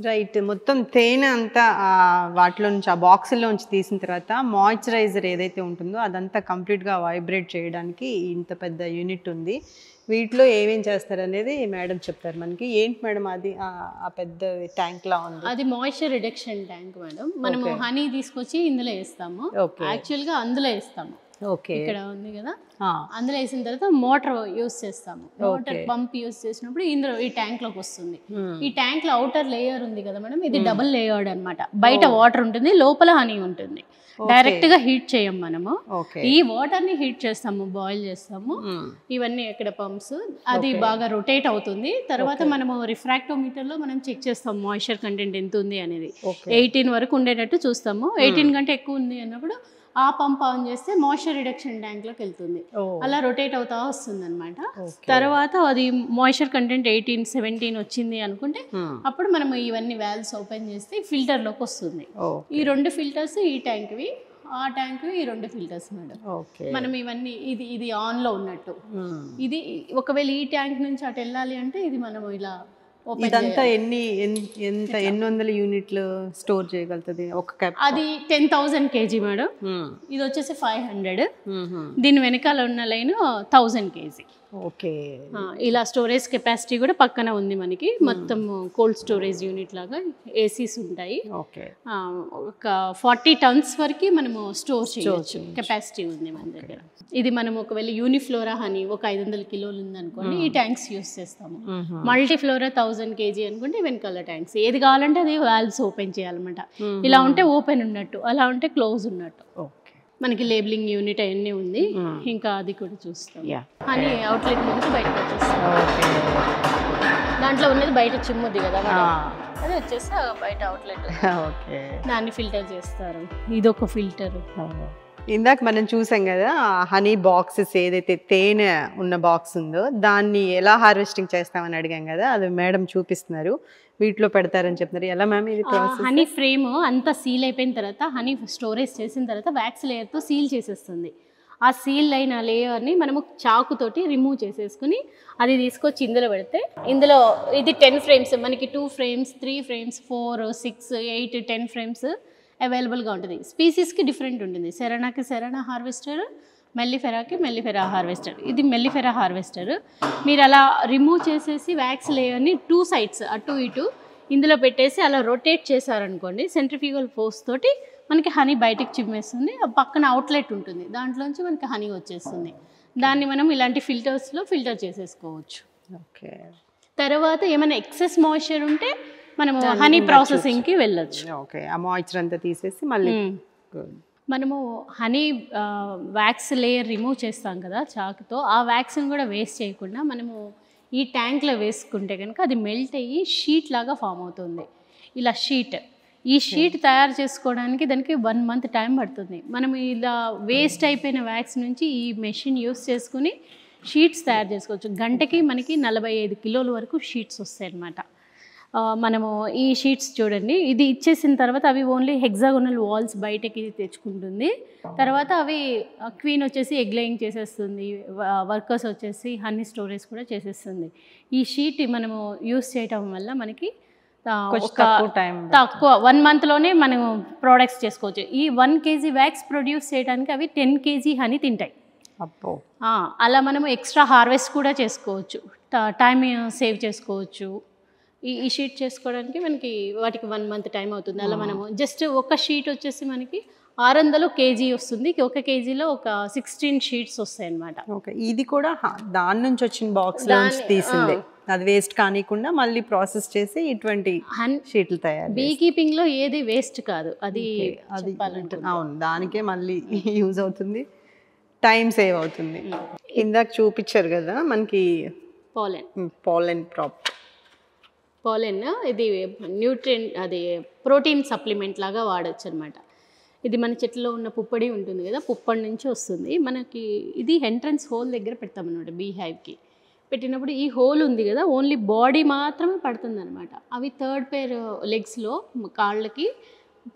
Right. మొత్తం తేనె అంతా వాటిలో నుంచి ఆ బాక్సుల్లో నుంచి తీసిన తర్వాత మాయిశ్చరైజర్ ఏదైతే ఉంటుందో అదంతా కంప్లీట్గా వైబ్రేట్ చేయడానికి ఇంత పెద్ద యూనిట్ ఉంది. వీటిలో ఏమేం చేస్తారనేది మేడం చెప్తారు మనకి. ఏంటి మేడం అది ఆ పెద్ద ట్యాంక్ లా ఉంది? అది మాయిశ్చర్ రిడక్షన్ ట్యాంక్ మేడం. మనము హనీ తీసుకొచ్చి ఇందులో వేస్తాము. యాక్చువల్గా అందులో వేస్తాము. ఇక్కడ ఉంది కదా, అందులో వేసిన తర్వాత మోటార్ యూస్ చేస్తాము. మోటార్ పంప్ యూస్ చేసినప్పుడు ఇందులో ఈ ట్యాంక్ లోకి వస్తుంది. ఈ ట్యాంక్ లో అవుటర్ లేయర్ ఉంది కదా మేడం, ఇది డబుల్ లేయర్డ్ అనమాట. బయట వాటర్ ఉంటుంది, లోపల హనీ ఉంటుంది. డైరెక్ట్ గా హీట్ చేయం మనము. ఈ వాటర్ ని హీట్ చేస్తాము, బాయిల్ చేస్తాము. ఇవన్నీ ఇక్కడ పంప్స్, అది బాగా రొటేట్ అవుతుంది. తర్వాత మనము రిఫ్రాక్టోమీటర్ లో మనం చెక్ చేస్తాము మాయిశ్చర్ కంటెంట్ ఎంత ఉంది అనేది. 18 వరకు ఉండేటట్టు చూస్తాము. 18 కంటే ఎక్కువ ఉంది అన్నప్పుడు ఆ పంప్ ఆన్ చేస్తే మాయిశ్చర్ రిడక్షన్ ట్యాంక్ లోకి వెళ్తుంది. అలా రొటేట్ అవుతా వస్తుంది అనమాట. తర్వాత అది మాయిశ్చర్ కంటెంట్ 18, 17 వచ్చింది అనుకుంటే అప్పుడు మనం ఇవన్నీ వాల్వ్స్ ఓపెన్ చేస్తే ఫిల్టర్ లోకి వస్తుంది. ఈ 2 ఫిల్టర్స్ ఈ ట్యాంక్వి, ఆ ట్యాంక్ ఈ 2 ఫిల్టర్స్ మేడం. మనం ఇవన్నీ ఇది ఆన్ లో ఉన్నట్టు. ఇది ఒకవేళ ఈ ట్యాంక్ నుంచి అటు వెళ్ళాలి అంటే ఇది మనం ఇలా ఇదంతా ఎన్ని వందల యూనిట్లు స్టోర్ చేయగలుగుతుంది ఒక క్యాప్? అది 10,000 kg మేడం. ఇది వచ్చేసి 500. దీని వెనకాల ఉన్న లైన్ 1000 kg. ఓకే. ఇలా స్టోరేజ్ కెపాసిటీ కూడా పక్కన ఉంది మనకి. మొత్తం కోల్డ్ స్టోరేజ్ యూనిట్ లాగా ఏసీస్ ఉంటాయి. ఒక 40 tons వరకు మనము స్టోర్ చేయొచ్చు కెపాసిటీ ఉంది మన దగ్గర. ఇది మనం ఒకవేళ యూనిఫ్లోరా హనీ ఒక 500 కిలోలు ఉంది అనుకోండి, ఈ ట్యాంక్స్ యూస్ చేస్తాము. మల్టీఫ్లోరా 1000 kg అనుకుంటే వెనకాల ట్యాంక్స్. ఏది కావాలంటే అది వాల్వ్స్ ఓపెన్ చేయాలన్నమాట. ఇలా ఉంటే ఓపెన్ ఉన్నట్టు, అలా ఉంటే క్లోజ్ ఉన్నట్టు. మనకి లేబులింగ్ యూనిట్ అవన్నీ ఉంది. ఇంకా అది కూడా చూస్తాం. హనీ అవుట్లెట్ నుంచి బయటకు వచ్చేస్తాం. దాంట్లో ఉన్నది బయట చిమ్ముద్ది కదా, అది వచ్చేసి బయట అవుట్లెట్. దాన్ని ఫిల్టర్ చేస్తారు. ఇది ఒక ఫిల్టర్. ఇందాక మనం చూసాం కదా హనీ బాక్సెస్, ఏదైతే తేనె ఉన్న బాక్స్ ఉందో దాన్ని ఎలా హార్వెస్టింగ్ చేస్తామని అడిగాం కదా, అది మేడం చూపిస్తున్నారు. వీటిలో పెడతారని చెప్తున్నారు. ఎలా మ్యామ్ ఇది ప్రాసెస్? హనీ ఫ్రేమ్ అంతా సీల్ అయిపోయిన తర్వాత, హనీ స్టోరేజ్ చేసిన తర్వాత వ్యాక్స్ లేయర్తో సీల్ చేసేస్తుంది. ఆ సీల్ అయిన లేయర్ని మనము చాకుతోటి రిమూవ్ చేసేసుకుని అది తీసుకొచ్చి ఇందులో పెడితే, ఇందులో ఇది 10 ఫ్రేమ్స్ మనకి 2 ఫ్రేమ్స్, 3 ఫ్రేమ్స్, 4, 6, 8, 10 ఫ్రేమ్స్ అవైలబుల్గా ఉంటుంది. స్పీసీస్కి డిఫరెంట్ ఉంటుంది. సెరనాకి సెరనా హార్వెస్టర్, మెల్లిఫెరాకి మెల్లిఫెరా హార్వెస్టర్. ఇది మెల్లిఫెరా హార్వెస్టర్. మీరు అలా రిమూవ్ చేసేసి వ్యాక్స్ లేయర్ని 2 సైడ్స్ అటు ఇటు ఇందులో పెట్టేసి అలా రొటేట్ చేశారనుకోండి, సెంట్రిఫ్యూగల్ ఫోర్స్ తోటి మనకి హనీ బయటకు చిమ్మేస్తుంది. పక్కన అవుట్లెట్ ఉంటుంది, దాంట్లోంచి మనకి హనీ వచ్చేస్తుంది. దాన్ని మనం ఇలాంటి ఫిల్టర్స్లో ఫిల్టర్ చేసేసుకోవచ్చు. తర్వాత ఏమైనా ఎక్సెస్ మాయిశ్చర్ ఉంటే మనము హనీ ప్రాసెసింగ్కి వెళ్ళొచ్చు. ఆ మాయిశ్చర్ అంతా తీసేసి మళ్ళీ మనము హనీ వ్యాక్స్ లేయర్ రిమూవ్ చేస్తాం కదా చాకుతో, ఆ వ్యాక్స్ని కూడా వేస్ట్ చేయకుండా మనము ఈ ట్యాంక్లో వేసుకుంటే కనుక అది మెల్ట్ అయ్యి షీట్ లాగా ఫామ్ అవుతుంది. ఇలా ఈ షీట్ తయారు చేసుకోవడానికి దానికి 1 month టైం పడుతుంది. మనం ఇలా వేస్ట్ అయిపోయిన వ్యాక్స్ నుంచి ఈ మెషిన్ యూస్ చేసుకుని షీట్స్ తయారు చేసుకోవచ్చు. గంటకి మనకి 45 కిలోల వరకు షీట్స్ వస్తాయి అన్నమాట. మనము ఈ షీట్స్ చూడండి, ఇది ఇచ్చేసిన తర్వాత అవి ఓన్లీ హెక్సాగోనల్ వాల్స్ బయటకి తెచ్చుకుంటుంది. తర్వాత అవి క్వీన్ వచ్చేసి ఎగ్ లేయింగ్ చేసేస్తుంది, వర్కర్స్ వచ్చేసి హనీ స్టోరేజ్ కూడా చేసేస్తుంది. ఈ షీట్ మనము యూస్ చేయటం వల్ల మనకి తక్కువ 1 monthలోనే మనం ప్రోడక్ట్స్ చేసుకోవచ్చు. ఈ 1 kg వ్యాక్స్ ప్రొడ్యూస్ చేయడానికి అవి 10 kg హనీ తింటాయి. అలా మనము ఎక్స్ట్రా హార్వెస్ట్ కూడా చేసుకోవచ్చు, టైం సేవ్ చేసుకోవచ్చు. ఈ షీట్ చేసుకోవడానికి మనకి వాటికి 1 month టైం అవుతుంది. అలా మనము జస్ట్ ఒక షీట్ వచ్చేసి మనకి 600 kg వస్తుంది. 1 kgలో ఒక 16 షీట్స్ వస్తాయి అన్నమాట. ఇది కూడా దాని నుంచి వచ్చిన బాక్స్ నుంచి తీసింది. అది వేస్ట్ కానికుండా మళ్ళీ ప్రాసెస్ చేసి ఇటువంటి షీట్లు తయారు. బీ కీపింగ్ లో ఏది వేస్ట్ కాదు, అది అవును, దానికే మళ్ళీ యూజ్ అవుతుంది, టైం సేవ్ అవుతుంది. ఇందాక చూపించారు కదా మనకి పాలెన్ పాలెన్, ఇది న్యూట్రియం, అది ప్రోటీన్ సప్లిమెంట్ లాగా వాడచ్చు అనమాట. ఇది మన చెట్లో ఉన్న పుప్పొడి ఉంటుంది కదా, పుప్పొడి నుంచి వస్తుంది మనకి. ఇది ఎంట్రన్స్ హోల్ దగ్గర పెడతాం అనమాట బీ హైవ్కి. పెట్టినప్పుడు ఈ హోల్ ఉంది కదా, ఓన్లీ బాడీ మాత్రమే పడుతుంది అనమాట. అవి థర్డ్ పేర్ లెగ్స్లో కాళ్ళకి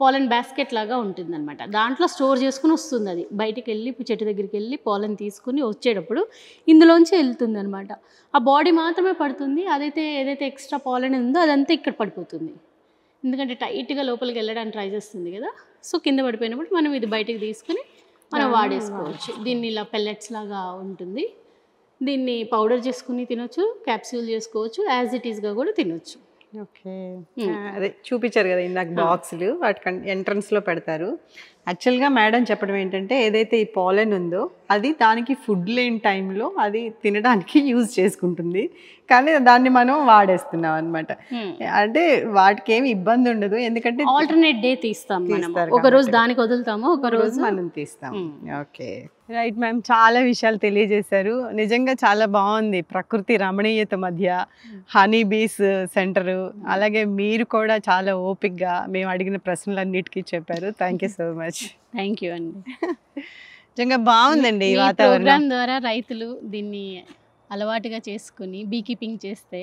పాలన్ బ్యాస్కెట్ లాగా ఉంటుంది అనమాట. దాంట్లో స్టోర్ చేసుకుని వస్తుంది. అది బయటికి వెళ్ళి చెట్టు దగ్గరికి వెళ్ళి పాలన్ తీసుకుని వచ్చేటప్పుడు ఇందులోంచి వెళ్తుంది అనమాట. ఆ బాడీ మాత్రమే పడుతుంది. ఏదైతే ఎక్స్ట్రా పాలన్ ఉందో అదంతా ఇక్కడ పడిపోతుంది, ఎందుకంటే టైట్గా లోపలికి వెళ్ళడానికి ట్రై చేస్తుంది కదా. సో కింద పడిపోయినప్పుడు మనం ఇది బయటికి తీసుకుని మనం వాడేసుకోవచ్చు. దీన్ని ఇలా పెల్లెట్స్ లాగా ఉంటుంది. దీన్ని పౌడర్ చేసుకుని తినొచ్చు, క్యాప్సూల్ చేసుకోవచ్చు, యాజ్ ఇట్ ఈస్గా కూడా తినొచ్చు. ఓకే, అదే చూపించారు కదా ఇందాక బాక్సులు, వాటి ఎంట్రన్స్లో పెడతారు. యాక్చువల్గా మేడం చెప్పడం ఏంటంటే ఏదైతే ఈ పాలెన్ ఉందో అది దానికి ఫుడ్ లేని టైంలో అది తినడానికి యూజ్ చేసుకుంటుంది, కానీ దాన్ని మనం వాడేస్తున్నాం అనమాట. అంటే వాటికి ఏమి ఇబ్బంది ఉండదు, ఎందుకంటే ఆల్టర్నేట్ డే తీస్తాం, ఒక రోజు దానికి వదులుతాము, ఒక రోజు మనం తీస్తాం. ఓకే, రైట్ మ్యామ్, చాలా విషయాలు తెలియజేశారు. నిజంగా చాలా బాగుంది, ప్రకృతి రమణీయత మధ్య హనీ బీస్ సెంటరు, అలాగే మీరు కూడా చాలా ఓపిక్గా మేము అడిగిన ప్రశ్నలన్నిటికీ చెప్పారు. Thank you so much. Thank you అండి. నిజంగా బాగుందండి ఈ వాతావరణం. ప్రోగ్రామ్ ద్వారా రైతులు దీన్ని అలవాటుగా చేసుకుని బీ కీపింగ్ చేస్తే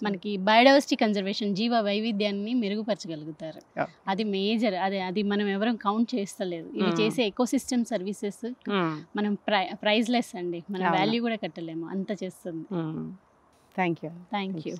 మనకి బయోడైవర్సిటీ కన్జర్వేషన్, జీవ వైవిధ్యాన్ని మెరుగుపరచగలుగుతారు. అది మేజర్, అది మనం ఎవరం కౌంట్ చేస్తలేదు. ఇవి చేసే ఎకోసిస్టమ్ సర్వీసెస్ మనం ప్రైజ్లెస్ అండి, మన వాల్యూ కూడా కట్టలేము, అంత చేస్తుంది. Thank you.